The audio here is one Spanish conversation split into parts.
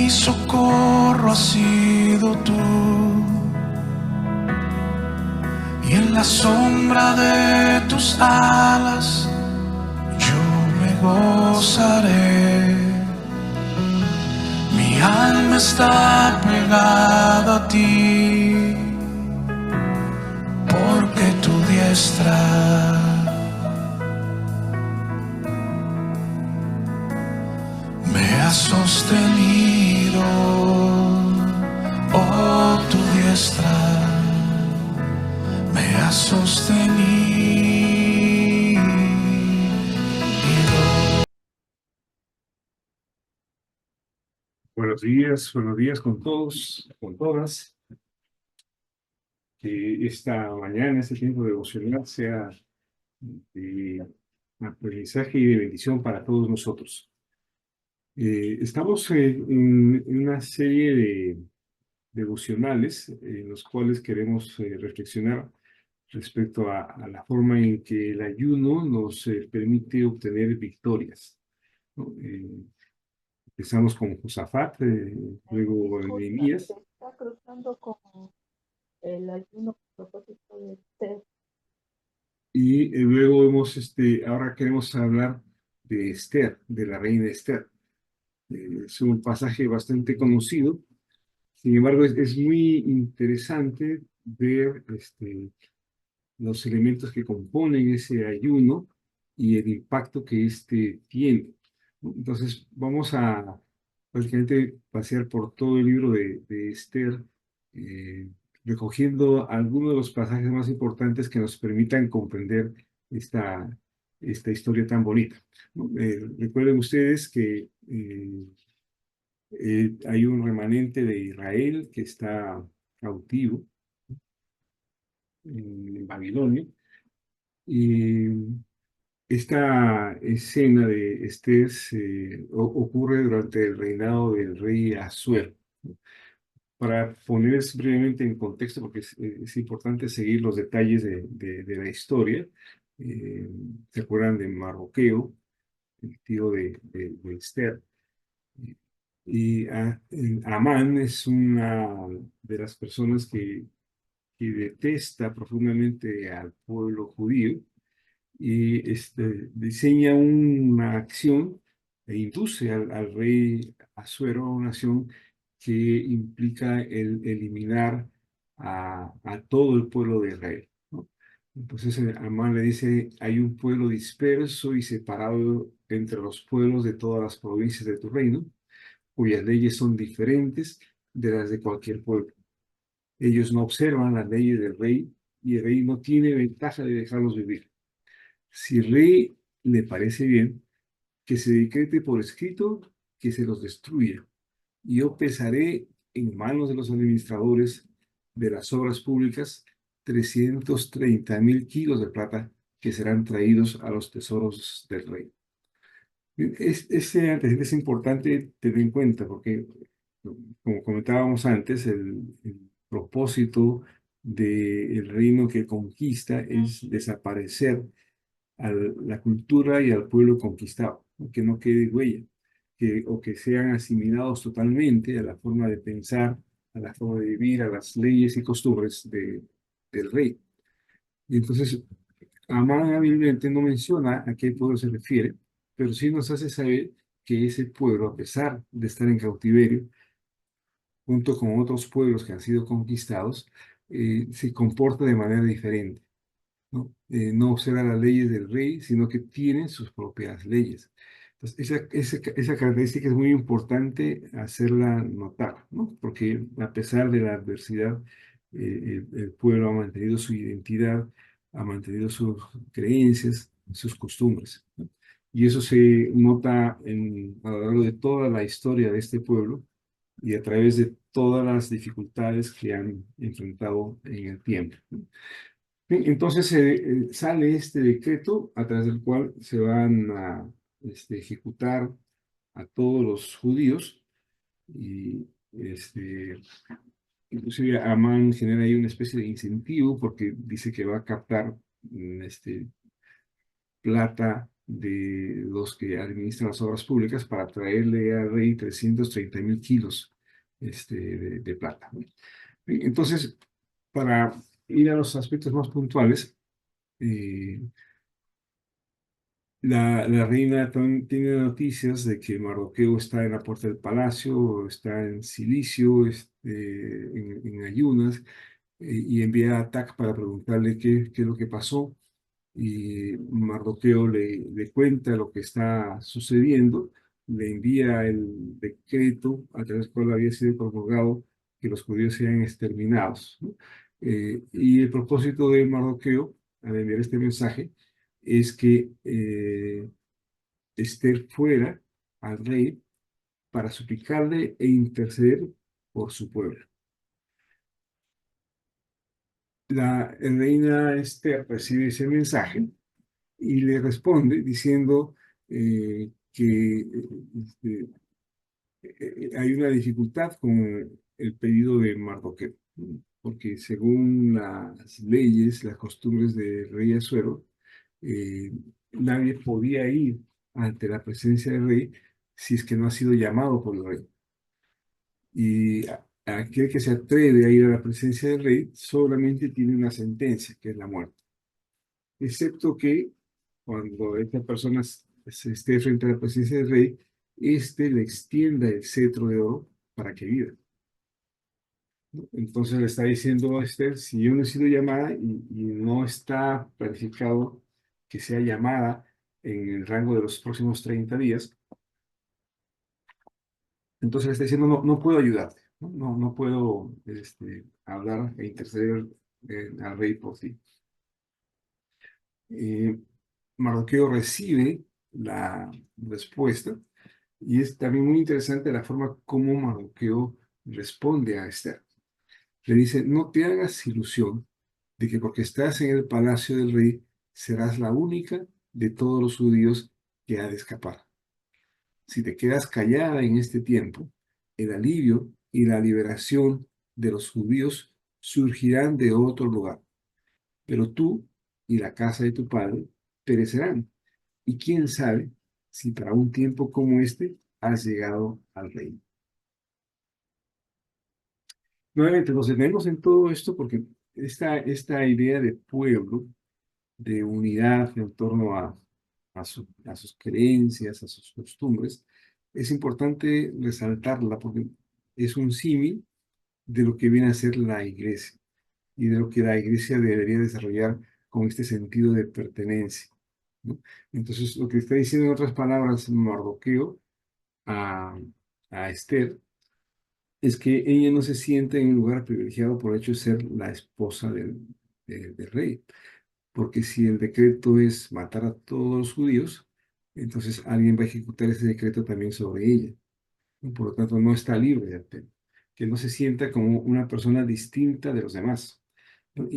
socorro has sido tú, y en la sombra de tus alas yo me gozaré. Mi alma está pegada a ti, porque tu diestra me ha sostenido. Oh, tu diestra me ha sostenido. Buenos días con todos, con todas. Que esta mañana, este tiempo devocional sea de aprendizaje y de bendición para todos nosotros. Estamos en una serie de devocionales en los cuales queremos reflexionar respecto a la forma en que el ayuno nos permite obtener victorias, ¿no? Empezamos con Josafat, luego Nehemías. Está cruzando con el ayuno propósito de Esther. Y luego ahora queremos hablar de Esther, de la reina Esther. Es un pasaje bastante conocido, sin embargo es muy interesante ver los elementos que componen ese ayuno y el impacto que tiene, ¿no? Entonces vamos a básicamente pasear por todo el libro de Esther, eh, recogiendo algunos de los pasajes más importantes que nos permitan comprender esta, esta historia tan bonita, ¿no? Recuerden ustedes que hay un remanente de Israel que está cautivo en Babilonia. Y esta escena de Esther ocurre durante el reinado del rey Asuero. Para poner brevemente en contexto, porque es importante seguir los detalles de la historia, eh, ¿se acuerdan de Mardoqueo, el tío de Esther? Y Amán es una de las personas que detesta profundamente al pueblo judío y diseña una acción e induce al rey Asuero a una acción que implica el eliminar a todo el pueblo de Israel, ¿no? Entonces Amán le dice, hay un pueblo disperso y separado entre los pueblos de todas las provincias de tu reino, cuyas leyes son diferentes de las de cualquier pueblo. Ellos no observan las leyes del rey y el rey no tiene ventaja de dejarlos vivir. Si el rey le parece bien, que se decrete por escrito que se los destruya. Y yo pesaré en manos de los administradores de las obras públicas 330.000 kilos de plata que serán traídos a los tesoros del rey. Este antecedente es importante tener en cuenta porque, como comentábamos antes, el propósito del reino que conquista es desaparecer a la cultura y al pueblo conquistado, ¿no? Que no quede huella, o que sean asimilados totalmente a la forma de pensar, a la forma de vivir, a las leyes y costumbres del rey. Y entonces, Amán hábilmente no menciona a qué pueblo se refiere, pero sí nos hace saber que ese pueblo, a pesar de estar en cautiverio, junto con otros pueblos que han sido conquistados, se comporta de manera diferente, ¿no? No observa las leyes del rey, sino que tiene sus propias leyes. Entonces, esa característica es muy importante hacerla notar, ¿no? Porque a pesar de la adversidad, el pueblo ha mantenido su identidad, ha mantenido sus creencias, sus costumbres, ¿no? Y eso se nota a lo largo de toda la historia de este pueblo y a través de todas las dificultades que han enfrentado en el tiempo, ¿no? Bien, entonces sale este decreto a través del cual se van a ejecutar a todos los judíos y inclusive Amán genera ahí una especie de incentivo porque dice que va a captar plata de los que administran las obras públicas para traerle al rey 330.000 kilos de plata, ¿no? Entonces, para ir a los aspectos más puntuales, eh, la reina tiene noticias de que Mardoqueo está en la puerta del palacio, está en cilicio, en ayunas, y envía a Atac para preguntarle qué es lo que pasó. Y Mardoqueo le cuenta lo que está sucediendo, le envía el decreto a través del cual había sido promulgado que los judíos sean exterminados, ¿no? Y el propósito de Mardoqueo al enviar este mensaje es que Esther fuera al rey para suplicarle e interceder por su pueblo. La reina Esther recibe ese mensaje y le responde diciendo que hay una dificultad con el pedido de Mardoqueo, ¿no? Porque según las leyes, las costumbres del rey Asuero, eh, nadie podía ir ante la presencia del rey si es que no ha sido llamado por el rey. Y aquel que se atreve a ir a la presencia del rey solamente tiene una sentencia, que es la muerte. Excepto que cuando esta persona se esté frente a la presencia del rey, éste le extienda el cetro de oro para que viva, ¿no? Entonces le está diciendo a Esther, si yo no he sido llamada y no está planificado que sea llamada en el rango de los próximos 30 días, entonces le está diciendo, no, no puedo ayudarte, no, no puedo hablar e interceder al rey por ti. Eh, Mardoqueo recibe la respuesta y es también muy interesante la forma como Mardoqueo responde a Esther. Le dice, no te hagas ilusión de que porque estás en el palacio del rey serás la única de todos los judíos que ha de escapar. Si te quedas callada en este tiempo, el alivio y la liberación de los judíos surgirán de otro lugar, pero tú y la casa de tu padre perecerán. Y quién sabe si para un tiempo como este has llegado al reino. Nuevamente nos detenemos en todo esto porque esta idea de pueblo, de unidad en torno a sus creencias, a sus costumbres, es importante resaltarla porque es un símil de lo que viene a ser la iglesia y de lo que la iglesia debería desarrollar con este sentido de pertenencia, ¿no? Entonces, lo que está diciendo en otras palabras Mardoqueo a, a Esther es que ella no se siente en un lugar privilegiado por el hecho de ser la esposa del rey. Porque si el decreto es matar a todos los judíos, entonces alguien va a ejecutar ese decreto también sobre ella, ¿no? Por lo tanto, no está libre de pena. Que no se sienta como una persona distinta de los demás, ¿no?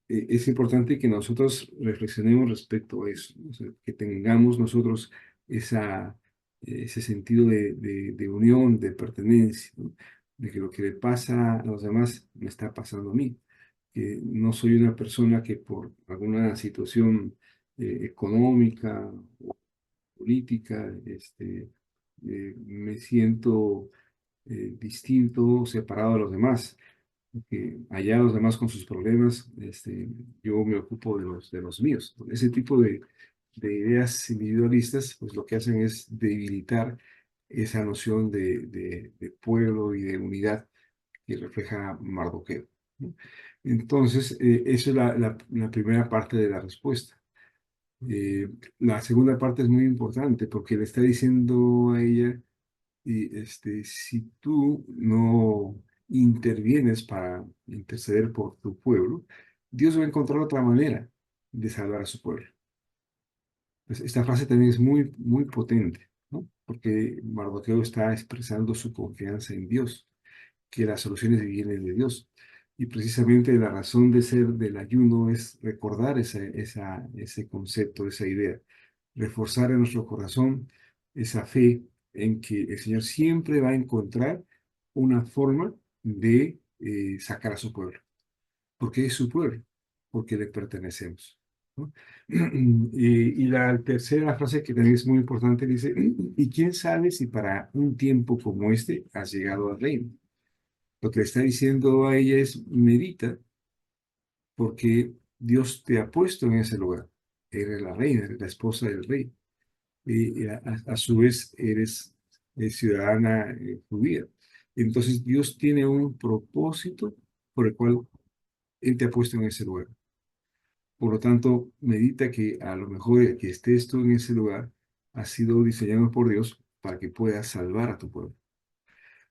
Es importante que nosotros reflexionemos respecto a eso, ¿no? O sea, que tengamos nosotros ese sentido de unión, de pertenencia, ¿no? De que lo que le pasa a los demás me está pasando a mí, que no soy una persona que por alguna situación económica o política me siento distinto, separado de los demás, que allá los demás con sus problemas, yo me ocupo de los míos. Ese tipo de ideas individualistas, pues lo que hacen es debilitar esa noción de pueblo y de unidad que refleja Mardoqueo, ¿no? Entonces, esa es la primera parte de la respuesta. Eh, la segunda parte es muy importante porque le está diciendo a ella, si tú no intervienes para interceder por tu pueblo, Dios va a encontrar otra manera de salvar a su pueblo. Pues esta frase también es muy, muy potente, ¿no? Porque Mardoqueo está expresando su confianza en Dios, que las soluciones vienen de Dios. Y precisamente la razón de ser del ayuno es recordar ese concepto, esa idea, reforzar en nuestro corazón esa fe en que el Señor siempre va a encontrar una forma de sacar a su pueblo, porque es su pueblo, porque le pertenecemos. ¿no? Y la tercera frase que también es muy importante dice, ¿y quién sabe si para un tiempo como este has llegado al reino? Lo que le está diciendo a ella es, medita, porque Dios te ha puesto en ese lugar. Eres la reina, eres la esposa del rey. Y a su vez eres ciudadana judía. Entonces Dios tiene un propósito por el cual Él te ha puesto en ese lugar. Por lo tanto, medita que a lo mejor el que estés tú en ese lugar ha sido diseñado por Dios para que puedas salvar a tu pueblo.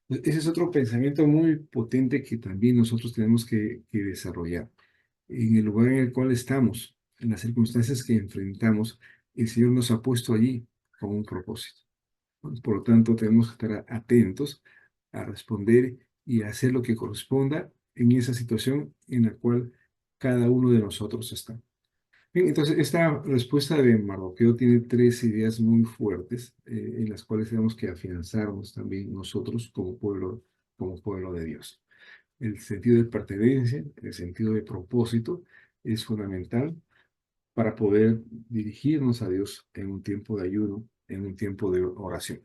Ese es otro pensamiento muy potente que también nosotros tenemos que desarrollar. En el lugar en el cual estamos, en las circunstancias que enfrentamos, el Señor nos ha puesto allí con un propósito. Por lo tanto, tenemos que estar atentos a responder y a hacer lo que corresponda en esa situación en la cual cada uno de nosotros está. Bien, entonces, esta respuesta de Mardoqueo tiene tres ideas muy fuertes en las cuales tenemos que afianzarnos también nosotros como pueblo de Dios. El sentido de pertenencia, el sentido de propósito es fundamental para poder dirigirnos a Dios en un tiempo de ayuno, en un tiempo de oración.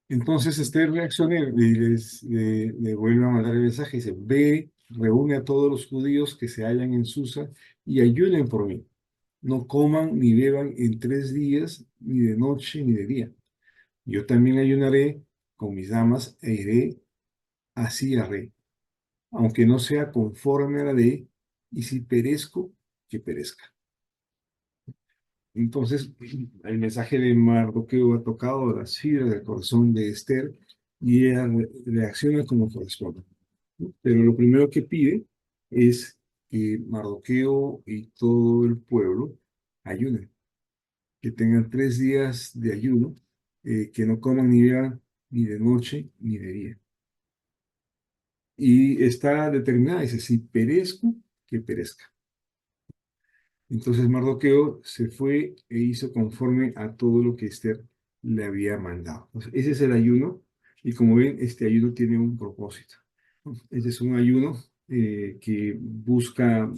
Entonces Esther reacciona y le vuelve a mandar el mensaje. Dice, ve, reúne a todos los judíos que se hallan en Susa y ayunen por mí. No coman ni beban en 3 días, ni de noche ni de día. Yo también ayunaré con mis damas e iré así a rey, aunque no sea conforme a la ley, y si perezco, que perezca. Entonces, el mensaje de Mardoqueo ha tocado las fibras del corazón de Esther y ella reacciona como corresponde, ¿no? Pero lo primero que pide es que Mardoqueo y todo el pueblo ayunen, que tengan 3 días de ayuno, que no coman ni beban ni de noche ni de día. Y está determinada, dice, si perezco, que perezca. Entonces Mardoqueo se fue e hizo conforme a todo lo que Esther le había mandado. Entonces, ese es el ayuno, y como ven, este ayuno tiene un propósito, ¿no? Este es un ayuno que busca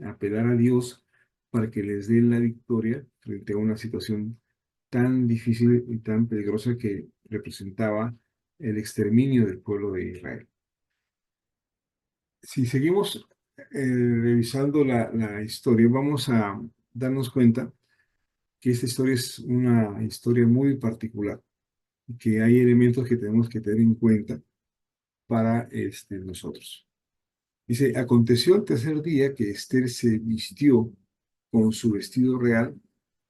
apelar a Dios para que les dé la victoria frente a una situación tan difícil y tan peligrosa que representaba el exterminio del pueblo de Israel. Si seguimos revisando la historia, vamos a darnos cuenta que esta historia es una historia muy particular y que hay elementos que tenemos que tener en cuenta para nosotros. Dice, aconteció el tercer día que Esther se vistió con su vestido real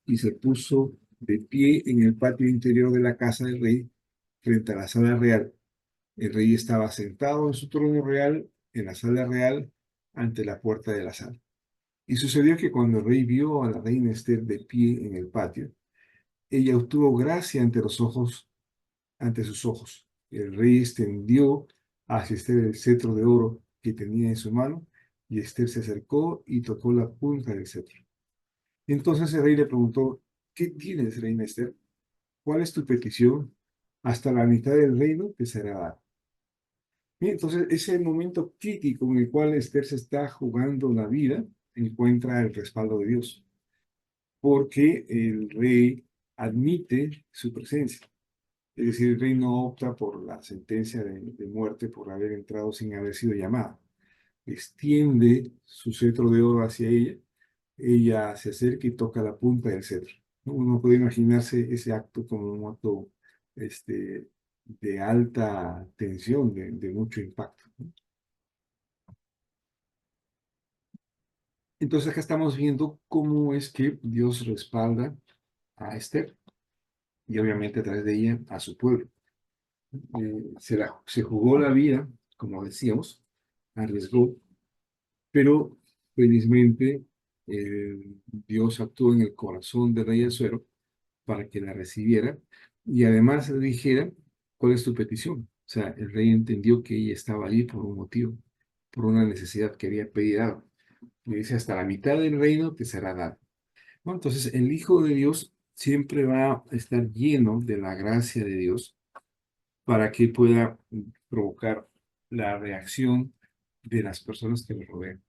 y se puso de pie en el patio interior de la casa del rey frente a la sala real. El rey estaba sentado en su trono real en la sala real ante la puerta de la sala. Y sucedió que cuando el rey vio a la reina Esther de pie en el patio, ella obtuvo gracia ante sus ojos. El rey extendió hacia Esther el cetro de oro que tenía en su mano, y Esther se acercó y tocó la punta del cetro. Entonces el rey le preguntó, ¿qué tienes, reina Esther? ¿Cuál es tu petición? Hasta la mitad del reino te será dado. Bien, entonces ese momento crítico en el cual Esther se está jugando la vida, encuentra el respaldo de Dios, porque el rey admite su presencia. Es decir, el rey no opta por la sentencia de muerte por haber entrado sin haber sido llamada. Extiende su cetro de oro hacia ella. Ella se acerca y toca la punta del cetro, ¿no? Uno puede imaginarse ese acto como un acto este, de alta tensión, de mucho impacto, ¿no? Entonces acá estamos viendo cómo es que Dios respalda a Esther y obviamente a través de ella a su pueblo. Se jugó la vida, como decíamos, arriesgó, pero felizmente Dios actuó en el corazón del rey Asuero para que la recibiera y además le dijera, ¿cuál es tu petición? O sea, el rey entendió que ella estaba allí por un motivo, por una necesidad que había pedido. Le dice, hasta la mitad del reino te será dado. Bueno, entonces, el Hijo de Dios siempre va a estar lleno de la gracia de Dios para que pueda provocar la reacción de las personas que lo rodean.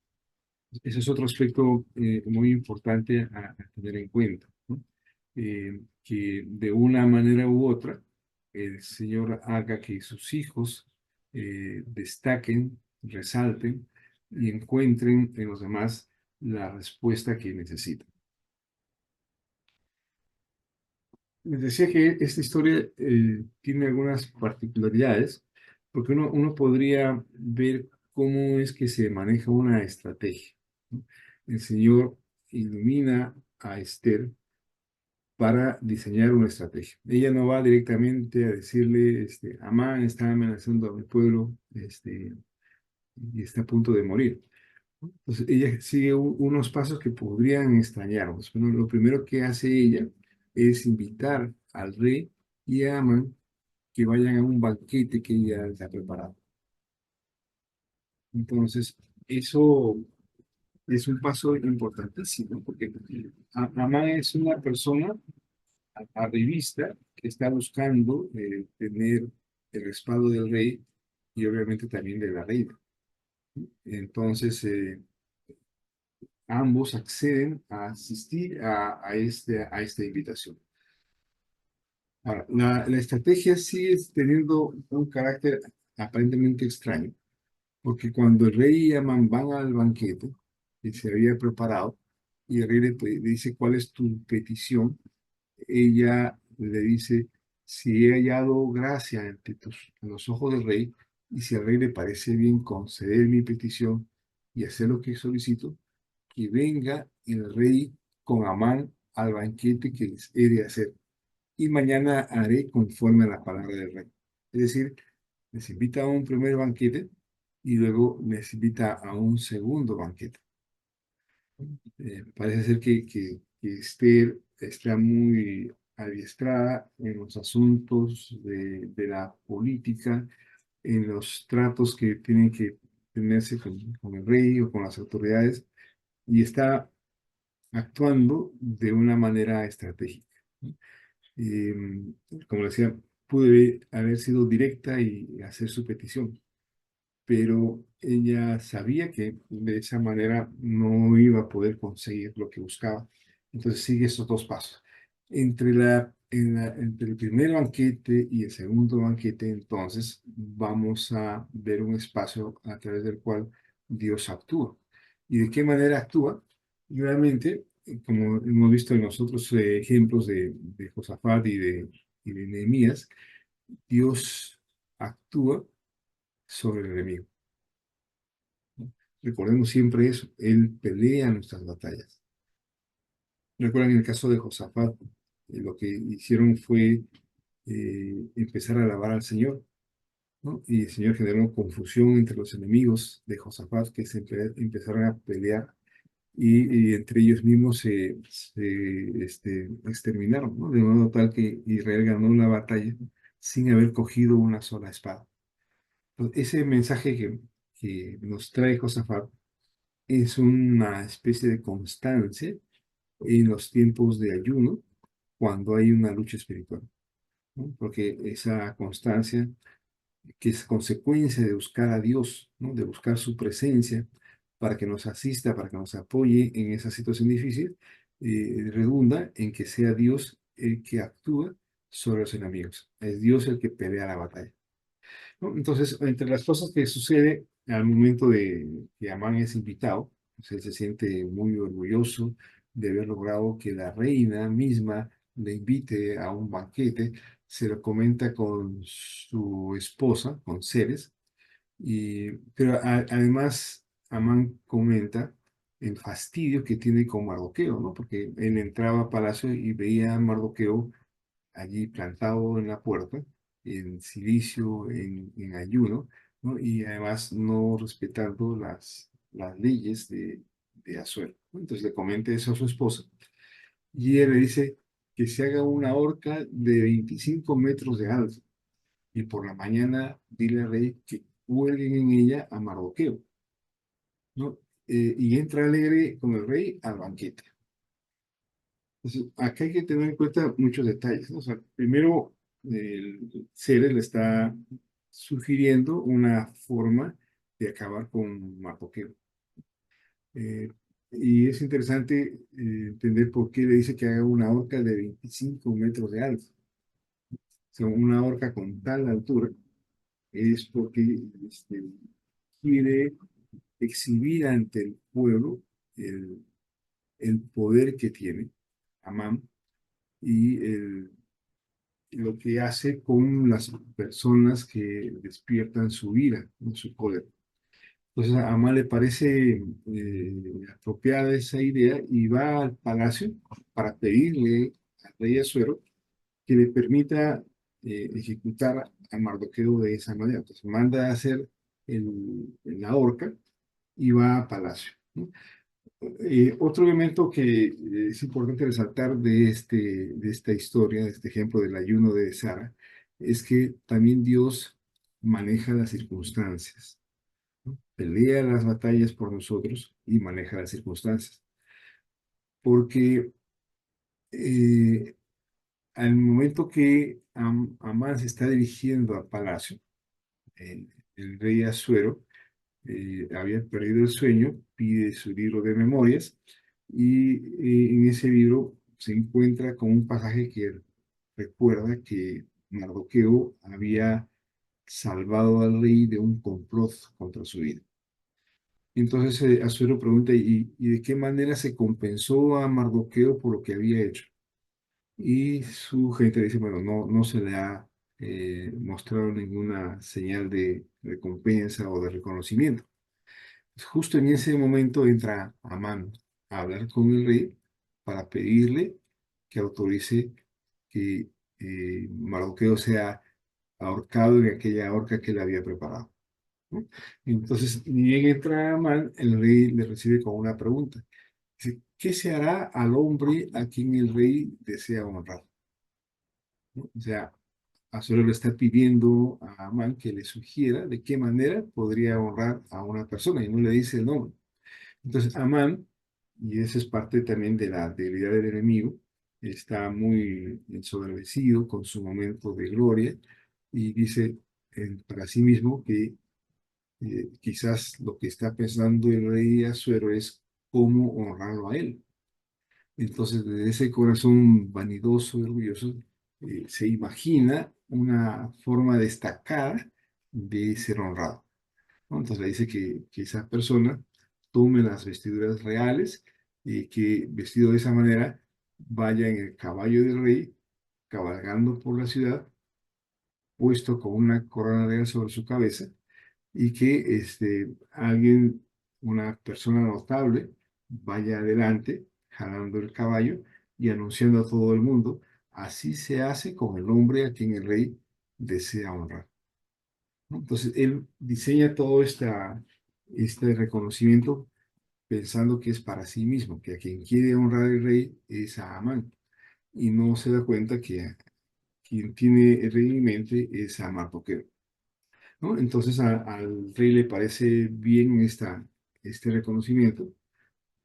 Ese es otro aspecto muy importante a tener en cuenta, ¿no? Que de una manera u otra el Señor haga que sus hijos destaquen, resalten y encuentren en los demás la respuesta que necesitan. Les decía que esta historia tiene algunas particularidades, porque uno podría ver cómo es que se maneja una estrategia, ¿no? El Señor ilumina a Esther para diseñar una estrategia. Ella no va directamente a decirle, Amán está amenazando a mi pueblo, y está a punto de morir. Entonces ella sigue unos pasos que podrían extrañarnos. Bueno, lo primero que hace ella es invitar al rey y a Amán que vayan a un banquete que ella les ha preparado. Entonces, eso es un paso importantísimo, porque Amán es una persona arribista que está buscando tener el respaldo del rey y obviamente también de la reina. Entonces, ambos acceden a asistir a esta invitación. Ahora, la estrategia sigue teniendo un carácter aparentemente extraño, porque cuando el rey y Amán van al banquete que se había preparado, y el rey le dice cuál es tu petición, ella le dice, si he hallado gracia en los ojos del rey, y si al rey le parece bien conceder mi petición y hacer lo que solicito, que venga el rey con Amán al banquete que les he de hacer, y mañana haré conforme a la palabra del rey. Es decir, les invita a un primer banquete y luego les invita a un segundo banquete. Parece ser que Esther está muy adiestrada en los asuntos de la política, en los tratos que tienen que tenerse con el rey o con las autoridades, y está actuando de una manera estratégica, ¿no? Como decía, pude haber sido directa y hacer su petición, pero ella sabía que de esa manera no iba a poder conseguir lo que buscaba. Entonces sigue esos dos pasos. Entre el primer banquete y el segundo banquete, entonces vamos a ver un espacio a través del cual Dios actúa. ¿Y de qué manera actúa? Nuevamente, como hemos visto en los otros ejemplos de Josafat y de Nehemías, Dios actúa sobre el enemigo. Recordemos siempre eso, Él pelea nuestras batallas. Recuerdan en el caso de Josafat, lo que hicieron fue empezar a alabar al Señor, ¿no? Y el Señor generó confusión entre los enemigos de Josafat que empezaron a pelear y entre ellos mismos se exterminaron, ¿no? De modo tal que Israel ganó la batalla sin haber cogido una sola espada. Entonces, ese mensaje que nos trae Josafat es una especie de constancia en los tiempos de ayuno cuando hay una lucha espiritual, ¿no? Porque esa constancia, que es consecuencia de buscar a Dios, ¿no? De buscar su presencia para que nos asista, para que nos apoye en esa situación difícil, redunda en que sea Dios el que actúa sobre los enemigos. Es Dios el que pelea la batalla, ¿no? Entonces, entre las cosas que sucede al momento de que Amán es invitado, pues él se siente muy orgulloso de haber logrado que la reina misma le invite a un banquete, se lo comenta con su esposa, con Ceres, pero además Amán comenta el fastidio que tiene con Mardoqueo, ¿no? Porque él entraba a palacio y veía a Mardoqueo allí plantado en la puerta, en silicio, en ayuno, ¿no? Y además no respetando las leyes de Asuero, ¿no? Entonces le comenta eso a su esposa y ella le dice que se haga una horca de 25 metros de alto y por la mañana dile al rey que cuelguen en ella a Mardoqueo, ¿no? Y entra alegre con el rey al banquete. Entonces, acá hay que tener en cuenta muchos detalles, ¿no? O sea, primero, el Ceres le está sugiriendo una forma de acabar con Mardoqueo. Eh, y es interesante entender por qué le dice que haga una horca de 25 metros de alto. O sea, una horca con tal altura es porque quiere exhibir ante el pueblo el, el poder que tiene Amán y lo que hace con las personas que despiertan su ira, ¿no? Su poder. Entonces a Amán le parece apropiada esa idea y va al palacio para pedirle al rey Asuero que le permita ejecutar a Mardoqueo de esa manera. Entonces manda a hacer la horca y va a palacio, ¿no? Otro elemento que es importante resaltar de esta historia, de este ejemplo del ayuno de Sara, es que también Dios maneja las circunstancias, ¿no? Pelea las batallas por nosotros y maneja las circunstancias. Porque eh, al momento que Amán se está dirigiendo al palacio, el rey Asuero había perdido el sueño, pide su libro de memorias y en ese libro se encuentra con un pasaje que recuerda que Mardoqueo había salvado al rey de un complot contra su vida. Entonces Asuero pregunta, ¿y de qué manera se compensó a Mardoqueo por lo que había hecho? Y su gente dice, bueno, no se le ha mostrado ninguna señal de recompensa o de reconocimiento. Justo en ese momento entra Amán a hablar con el rey para pedirle que autorice que Mardoqueo sea ahorcado en aquella horca que él había preparado, ¿no? Entonces, ni bien entra Amán, el rey le recibe con una pregunta. Dice, ¿qué se hará al hombre a quien el rey desea honrar? ¿No? O sea, Azuero le está pidiendo a Amán que le sugiera de qué manera podría honrar a una persona y no le dice el nombre. Entonces, Amán, y eso es parte también de la debilidad del enemigo, está muy ensoberbecido con su momento de gloria y dice para sí mismo que quizás lo que está pensando el rey Asuero es cómo honrarlo a él. Entonces, desde ese corazón vanidoso y orgulloso, se imagina una forma destacada de ser honrado, ¿no? Entonces le dice que esa persona tome las vestiduras reales y que vestido de esa manera vaya en el caballo del rey, cabalgando por la ciudad, puesto con una corona real sobre su cabeza, y que alguien, una persona notable, vaya adelante, jalando el caballo y anunciando a todo el mundo, así se hace con el hombre a quien el rey desea honrar, ¿no? Entonces, él diseña todo este reconocimiento pensando que es para sí mismo, que a quien quiere honrar el rey es a Amán, y no se da cuenta que a quien tiene el rey en mente es a Mardoqueo, ¿no? Entonces, al rey le parece bien este reconocimiento,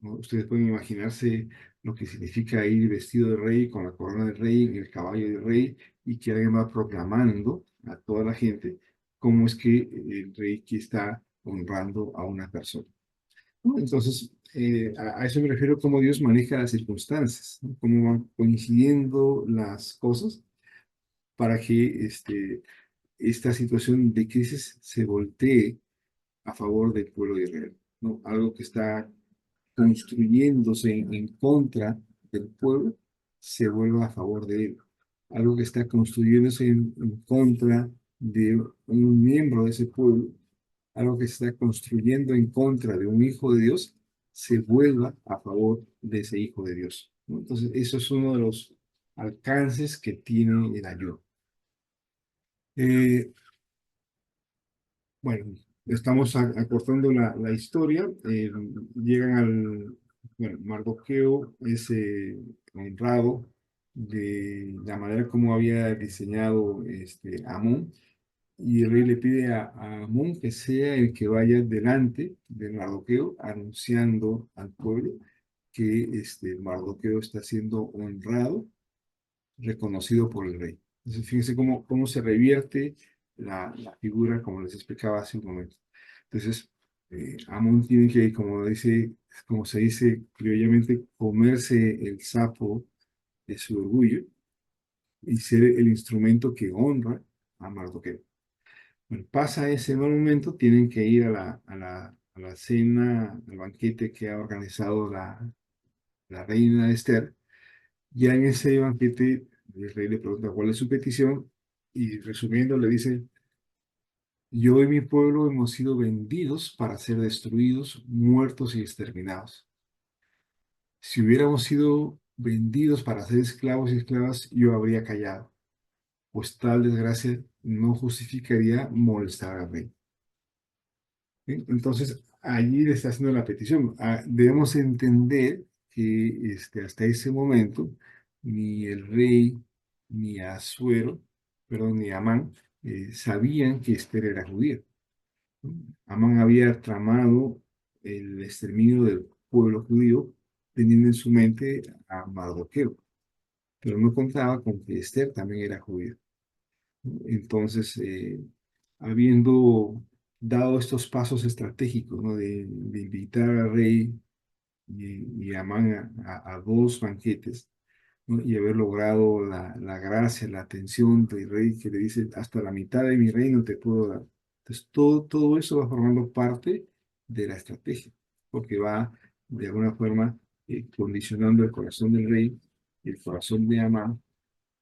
¿no? Ustedes pueden imaginarse lo que significa ir vestido de rey, con la corona del rey, en el caballo del rey, y que alguien va proclamando a toda la gente cómo es que el rey que está honrando a una persona, ¿no? Entonces, a eso me refiero cómo Dios maneja las circunstancias, ¿no? Cómo van coincidiendo las cosas para que esta situación de crisis se voltee a favor del pueblo de Israel, ¿no? Algo que está construyéndose en contra del pueblo, se vuelva a favor de él. Algo que está construyéndose en contra de un miembro de ese pueblo, algo que se está construyendo en contra de un hijo de Dios, se vuelva a favor de ese hijo de Dios, ¿no? Entonces, eso es uno de los alcances que tiene el ayuno. Eh, Bueno, estamos acortando la historia. Llegan bueno, Mardoqueo es honrado de la manera como había diseñado Amón, y el rey le pide a Amón que sea el que vaya delante de Mardoqueo anunciando al pueblo que Mardoqueo está siendo honrado, reconocido por el rey. Entonces, fíjense cómo se revierte la figura, como les explicaba hace un momento. Entonces, Amón tiene que, como dice como se dice criollamente, comerse el sapo de su orgullo y ser el instrumento que honra a Mardoqueo. Bueno, pasa ese mal momento, tienen que ir a la cena, al banquete que ha organizado la reina Esther. Ya en ese banquete, el rey le pregunta cuál es su petición y resumiendo le dice, yo y mi pueblo hemos sido vendidos para ser destruidos, muertos y exterminados. Si hubiéramos sido vendidos para ser esclavos y esclavas, yo habría callado, pues tal desgracia no justificaría molestar al rey. ¿Sí? Entonces, allí le está haciendo la petición. Debemos entender que hasta ese momento ni el rey, ni Asuero, perdón, ni Amán, sabían que Esther era judía. ¿No? Amán había tramado el exterminio del pueblo judío teniendo en su mente a Mardoqueo, pero no contaba con que Esther también era judía. Entonces, habiendo dado estos pasos estratégicos, ¿no? de invitar al rey y a Amán a dos banquetes, ¿no? Y haber logrado la gracia, la atención del rey que le dice, hasta la mitad de mi reino te puedo dar. Entonces, todo eso va formando parte de la estrategia, porque va de alguna forma condicionando el corazón del rey, el corazón de Amán,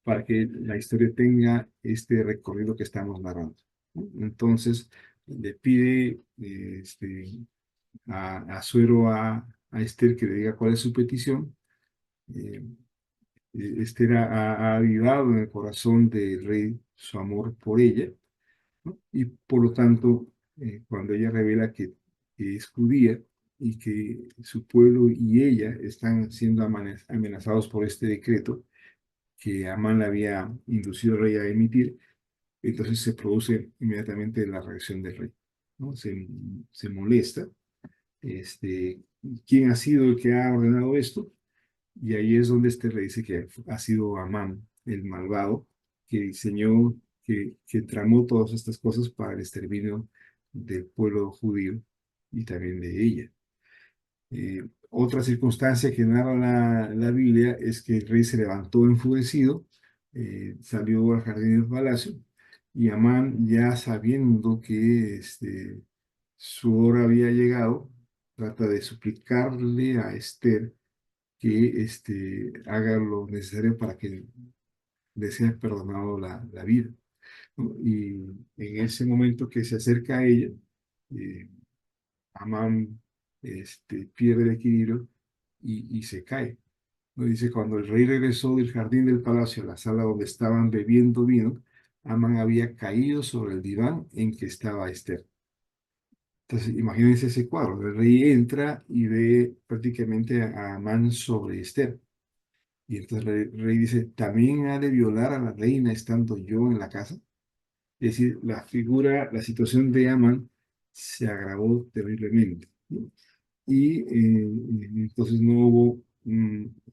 para que la historia tenga este recorrido que estamos narrando. ¿No? Entonces, le pide a Suero a Esther que le diga cuál es su petición. Eh, Esther ha avivado en el corazón del rey su amor por ella, ¿no? Y por lo tanto, cuando ella revela que es judía y que su pueblo y ella están siendo amenazados por este decreto que Amán le había inducido al rey a emitir, entonces se produce inmediatamente la reacción del rey, ¿no? Se molesta, este, ¿quién ha sido el que ha ordenado esto? Y ahí es donde le dice que ha sido Amán, el malvado, que diseñó, que tramó todas estas cosas para el exterminio del pueblo judío y también de ella. Otra circunstancia que narra la Biblia es que el rey se levantó enfurecido, salió al jardín del palacio y Amán, ya sabiendo que su hora había llegado, trata de suplicarle a Esther que haga lo necesario para que le sea perdonado la vida, ¿no? Y en ese momento que se acerca a ella, eh, Amán pierde el equilibrio y se cae. ¿No? Dice, cuando el rey regresó del jardín del palacio a la sala donde estaban bebiendo vino, Amán había caído sobre el diván en que estaba Esther. Entonces, imagínense ese cuadro. El rey entra y ve prácticamente a Amán sobre Esther. Y entonces el rey dice, ¿también ha de violar a la reina estando yo en la casa? Es decir, la situación de Amán se agravó terriblemente, ¿no? Y entonces no hubo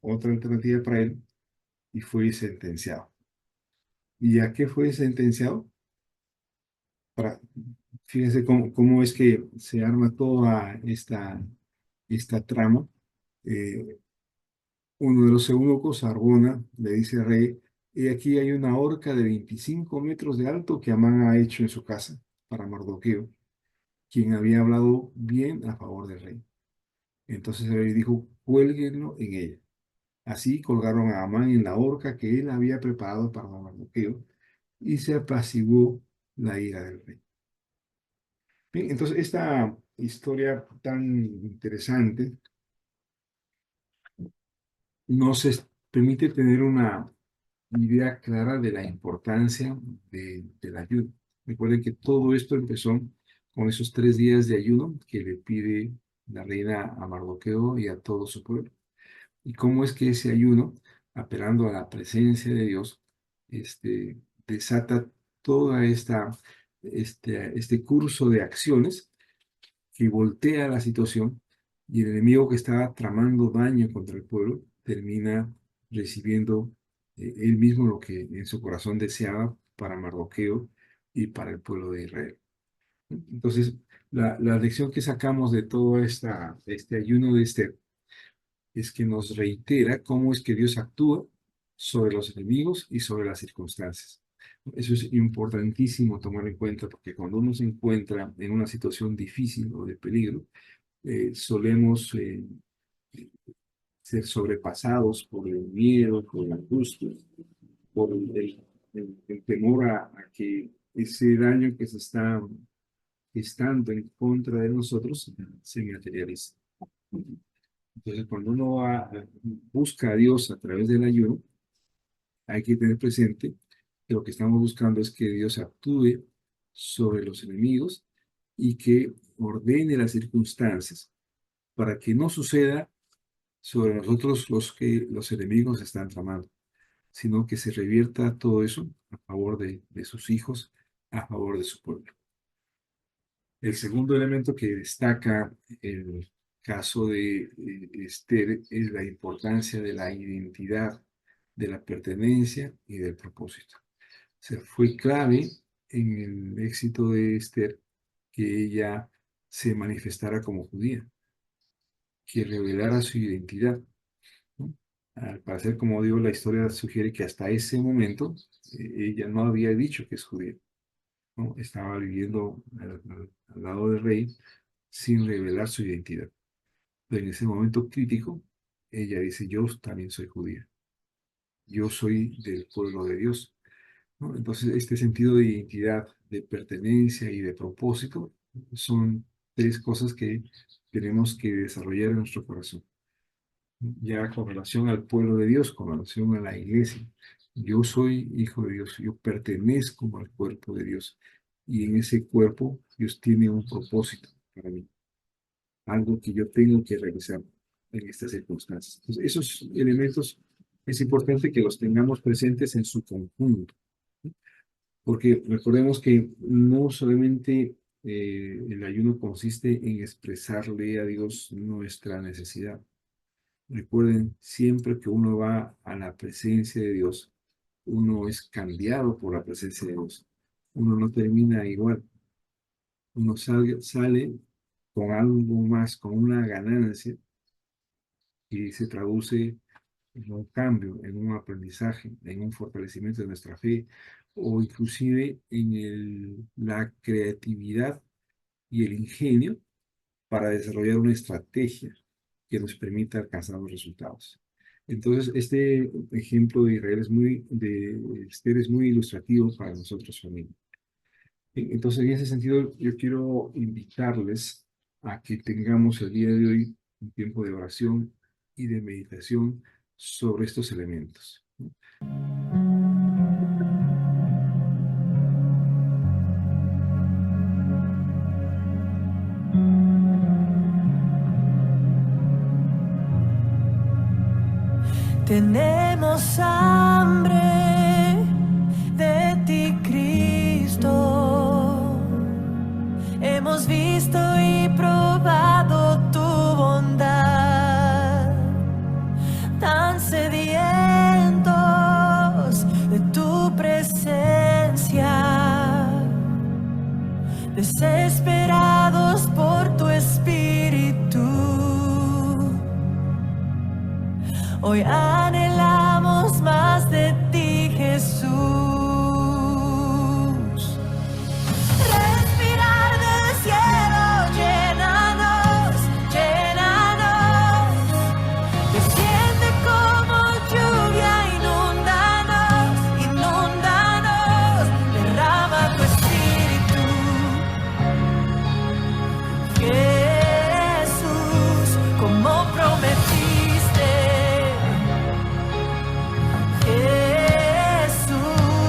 otra alternativa para él y fue sentenciado. ¿Y a qué fue sentenciado? Para, fíjense cómo es que se arma toda esta trama. Eh, Uno de los eunucos, Arbona, le dice al rey, he aquí hay una horca de 25 metros de alto que Amán ha hecho en su casa para Mardoqueo, quien había hablado bien a favor del rey. Entonces el rey dijo, cuélguenlo en ella. Así colgaron a Amán en la horca que él había preparado para Mardoqueo y se apaciguó la ira del rey. Bien, entonces esta historia tan interesante nos permite tener una idea clara de la importancia del ayuno. Recuerden que todo esto empezó con esos 3 días de ayuno que le pide la reina a Mardoqueo y a todo su pueblo. Y cómo es que ese ayuno, apelando a la presencia de Dios, desata toda este curso de acciones que voltea la situación y el enemigo que estaba tramando daño contra el pueblo termina recibiendo él mismo lo que en su corazón deseaba para Mardoqueo y para el pueblo de Israel. Entonces, la lección que sacamos de todo este ayuno de Esther es que nos reitera cómo es que Dios actúa sobre los enemigos y sobre las circunstancias. Eso es importantísimo tomar en cuenta porque cuando uno se encuentra en una situación difícil o de peligro, solemos ser sobrepasados por el miedo, por la angustia, por el temor a que ese daño que se está estando en contra de nosotros se materializa. Entonces, cuando uno busca a Dios a través del ayuno, hay que tener presente que lo que estamos buscando es que Dios actúe sobre los enemigos y que ordene las circunstancias para que no suceda sobre nosotros los enemigos están tramando, sino que se revierta todo eso a favor de sus hijos, a favor de su pueblo. El segundo elemento que destaca el caso de Esther es la importancia de la identidad, de la pertenencia y del propósito. O sea, fue clave en el éxito de Esther que ella se manifestara como judía, que revelara su identidad, ¿no? Al parecer, como digo, la historia sugiere que hasta ese momento ella no había dicho que es judía, ¿no? Estaba viviendo al lado del rey sin revelar su identidad. Pero en ese momento crítico, ella dice, yo también soy judía, yo soy del pueblo de Dios, ¿no? Entonces, este sentido de identidad, de pertenencia y de propósito son tres cosas que tenemos que desarrollar en nuestro corazón. Ya con relación al pueblo de Dios, con relación a la iglesia, yo soy hijo de Dios, yo pertenezco al cuerpo de Dios y en ese cuerpo Dios tiene un propósito para mí, algo que yo tengo que realizar en estas circunstancias. Entonces, esos elementos es importante que los tengamos presentes en su conjunto, ¿sí? Porque recordemos que no solamente el ayuno consiste en expresarle a Dios nuestra necesidad. Recuerden, siempre que uno va a la presencia de Dios, uno es cambiado por la presencia de Dios. Uno no termina igual. Uno sale con algo más, con una ganancia y se traduce en un cambio, en un aprendizaje, en un fortalecimiento de nuestra fe o inclusive en la creatividad y el ingenio para desarrollar una estrategia que nos permita alcanzar los resultados. Entonces, este ejemplo de Israel de Esther es muy ilustrativo para nosotros, familia. Entonces, en ese sentido, yo quiero invitarles a que tengamos el día de hoy un tiempo de oración y de meditación sobre estos elementos. Tenemos hambre de ti, Cristo. Hemos visto y probado tu bondad. Tan sedientos de tu presencia, desesperados por tu espíritu. Hoy anhelamos más de ti, Jesús. Respirar del cielo, llénanos, llénanos. Desciende como lluvia, inúndanos, inúndanos. Derrama tu espíritu, Jesús, como prometiste. Jesús.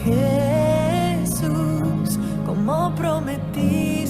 Jesús, como prometí.